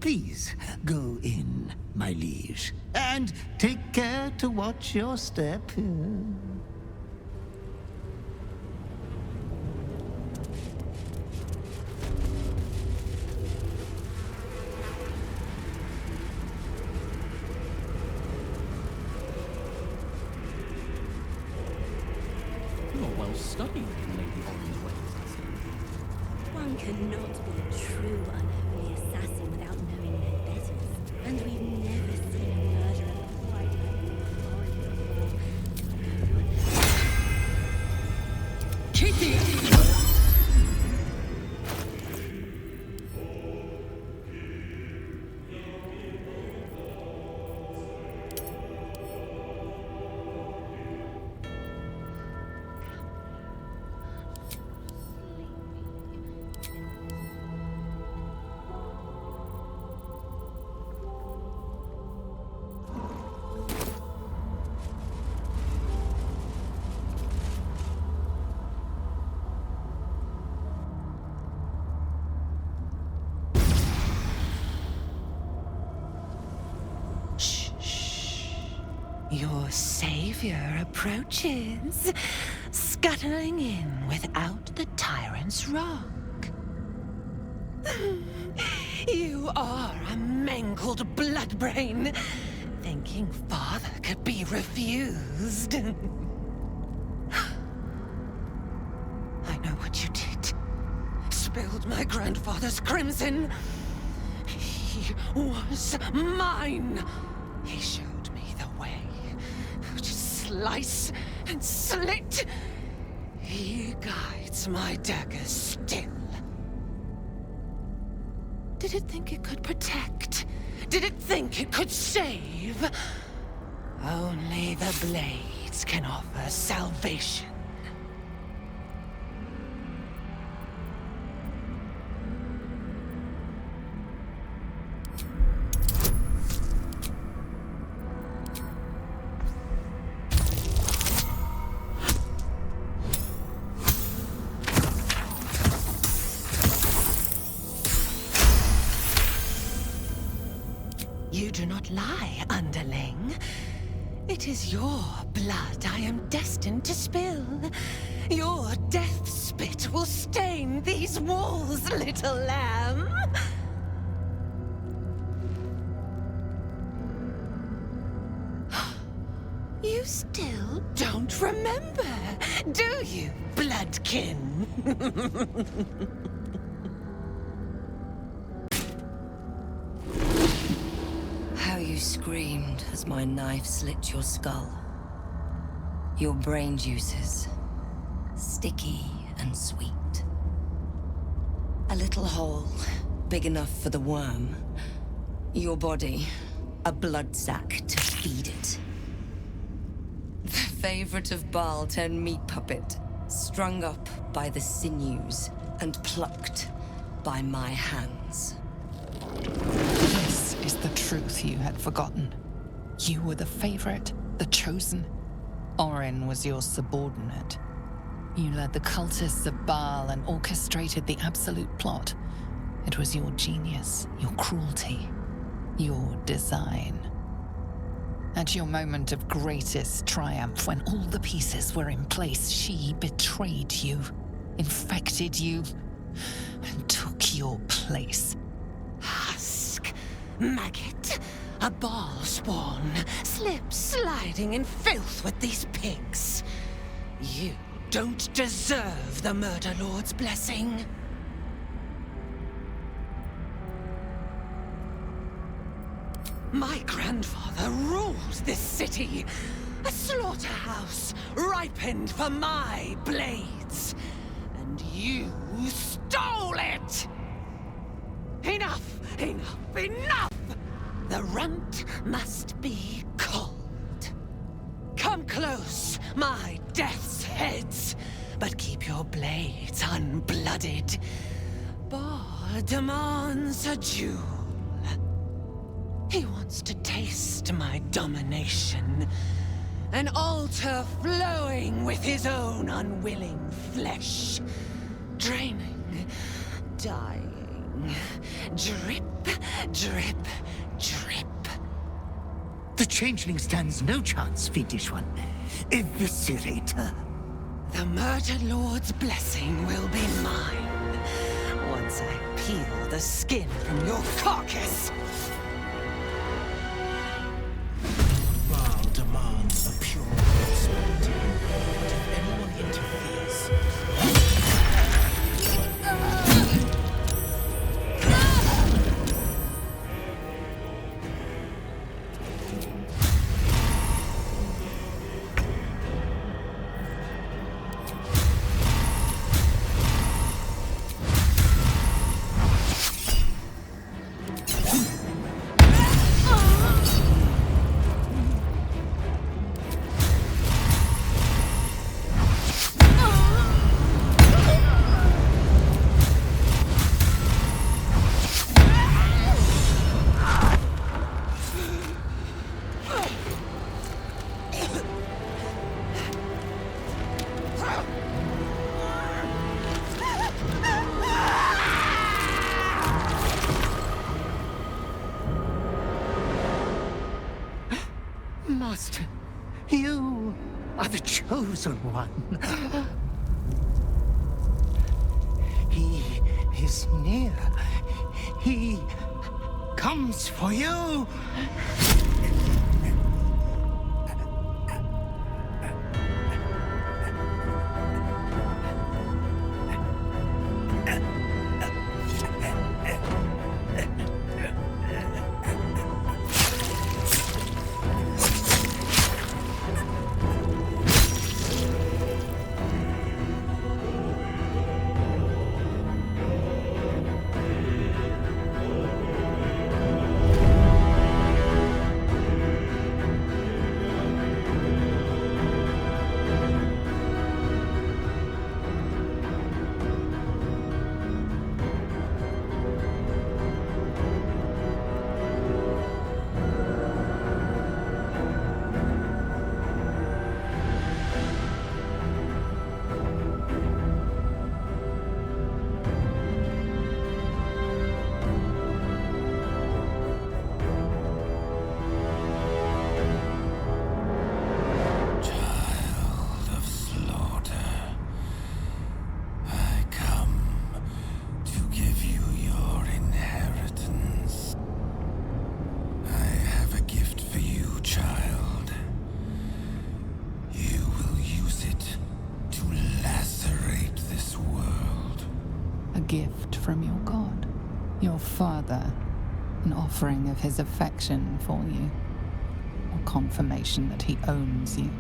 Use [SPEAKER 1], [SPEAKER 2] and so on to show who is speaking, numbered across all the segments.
[SPEAKER 1] Please, go in, my liege, and take care to watch your step.
[SPEAKER 2] You're well studied in Lady Orange ways, I see.
[SPEAKER 3] One cannot be a true unholy assassin without knowing their betters. And we've never seen a murderer quite like Orange.
[SPEAKER 4] Kitty!
[SPEAKER 5] Your savior approaches, scuttling in without the tyrant's rock. You are a mangled bloodbrain, thinking father could be refused. I know what you did. Spilled my grandfather's crimson. He was mine. He showed me the way. To slice and slit. He guides my daggers still. Did it think it could protect? Did it think it could save? Only the blades can offer salvation. You do not lie, underling. It is your blood I am destined to spill. Your death spit will stain these walls, little lamb. You still don't remember, do you, bloodkin?
[SPEAKER 4] How you screamed as my knife slit your skull. Your brain juices, sticky and sweet. A little hole, big enough for the worm. Your body, a blood sack to feed it. The favorite of Baal turned meat puppet, strung up by the sinews and plucked by my hands.
[SPEAKER 6] This is the truth you had forgotten. You were the favorite, the chosen. Orin was your subordinate. You led the cultists of Baal and orchestrated the absolute plot. It was your genius, your cruelty, your design. At your moment of greatest triumph, when all the pieces were in place, she betrayed you, infected you, and took your place.
[SPEAKER 5] Husk, maggot, a Baal spawn, sliding in filth with these pigs. You don't deserve the Murder Lord's blessing. My grandfather ruled this city, a slaughterhouse ripened for my blades, and you stole it! Enough! Enough! Enough! The runt must be cold. Come close, my death's heads, but keep your blades unblooded. Bar demands a jewel. He wants to taste my domination. An altar flowing with his own unwilling flesh. Draining, dying. Drip, drip, drip.
[SPEAKER 1] The changeling stands no chance, fiendish one. Eviscerate her.
[SPEAKER 5] The Murder Lord's blessing will be mine. Once I peel the skin from your carcass.
[SPEAKER 7] Baal demands a pure prosperity, but if anyone interferes...
[SPEAKER 1] Master, you are the chosen one. He is near. He comes for you.
[SPEAKER 6] Gift from your god, your father, an offering of his affection for you, or confirmation that he owns you.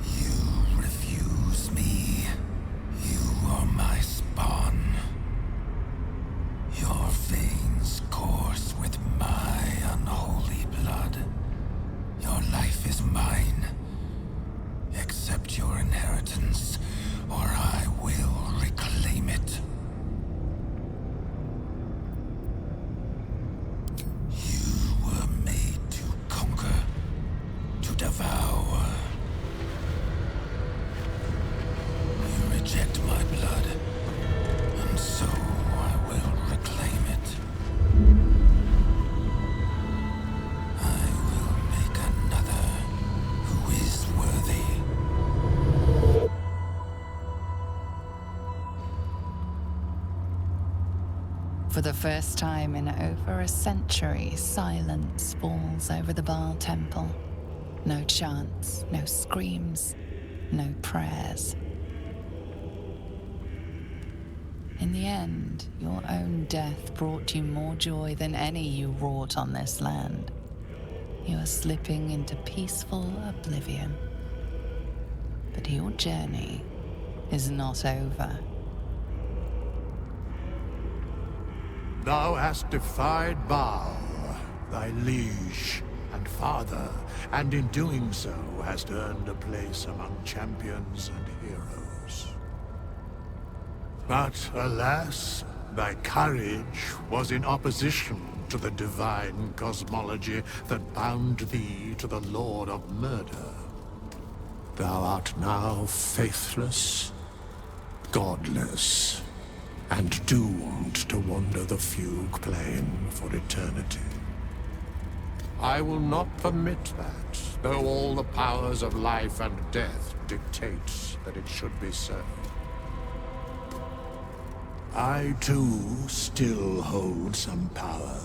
[SPEAKER 7] You refuse me. You are my spawn. Your veins course with my unholy blood. Your life is mine. Accept your inheritance, or I will reclaim it. You were made to conquer, to devour. You reject my blood, and so I will reclaim it. I will make another who is worthy.
[SPEAKER 6] For the first time in over a century, silence falls over the Baal temple. No chants, no screams, no prayers. In the end, your own death brought you more joy than any you wrought on this land. You are slipping into peaceful oblivion. But your journey is not over.
[SPEAKER 8] Thou hast defied Baal, thy liege and father, and in doing so hast earned a place among champions and heroes. But alas, Thy courage was in opposition to the divine cosmology that bound thee to the Lord of Murder. Thou art now faithless, godless, and doomed to wander the fugue plane for eternity. I will not permit that, though all the powers of life and death dictate that it should be so. I, too, still hold some power,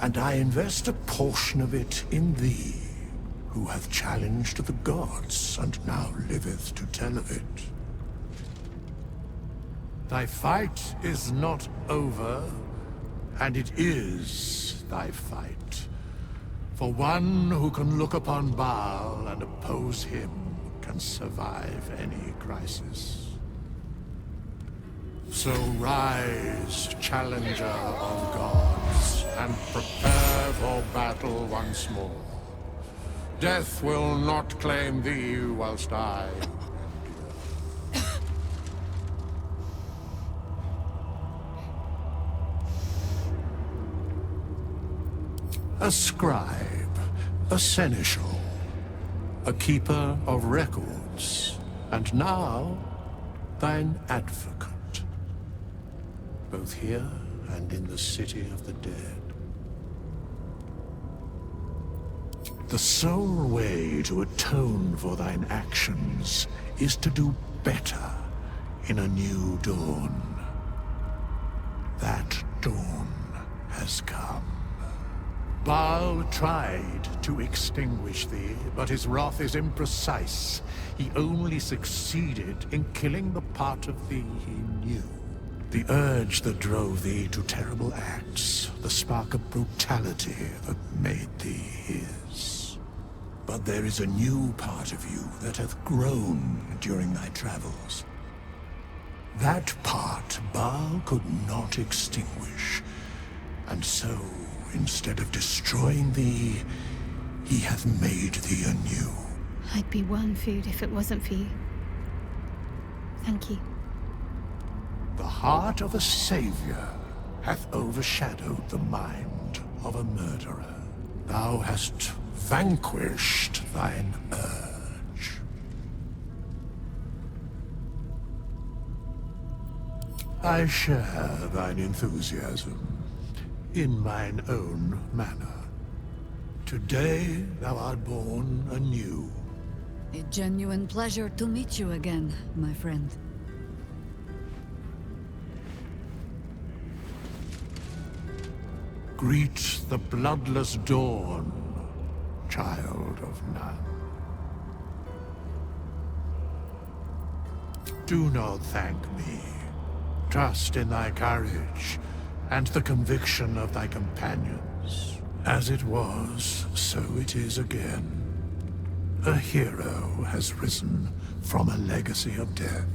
[SPEAKER 8] and I invest a portion of it in thee, who hath challenged the gods and now liveth to tell of it. Thy fight is not over, and it is thy fight. For one who can look upon Baal and oppose him can survive any crisis. So rise, challenger of gods, and prepare for battle once more. Death will not claim thee whilst I endure. A scribe, a seneschal, a keeper of records, and now thine advocate. Both here and in the city of the dead. The sole way to atone for thine actions is to do better in a new dawn. That dawn has come. Baal tried to extinguish thee, but his wrath is imprecise. He only succeeded in killing the part of thee he knew. The urge that drove thee to terrible acts, the spark of brutality that made thee his. But there is a new part of you that hath grown during thy travels. That part Baal could not extinguish, and so, instead of destroying thee, he hath made thee anew.
[SPEAKER 3] I'd be worm food if it wasn't for you. Thank you.
[SPEAKER 8] The heart of a savior hath overshadowed the mind of a murderer. Thou hast vanquished thine urge. I share thine enthusiasm, in mine own manner. Today thou art born anew.
[SPEAKER 9] A genuine pleasure to meet you again, my friend.
[SPEAKER 8] Greet the bloodless dawn, child of none. Do not thank me. Trust in thy courage and the conviction of thy companions. As it was, so it is again. A hero has risen from a legacy of death.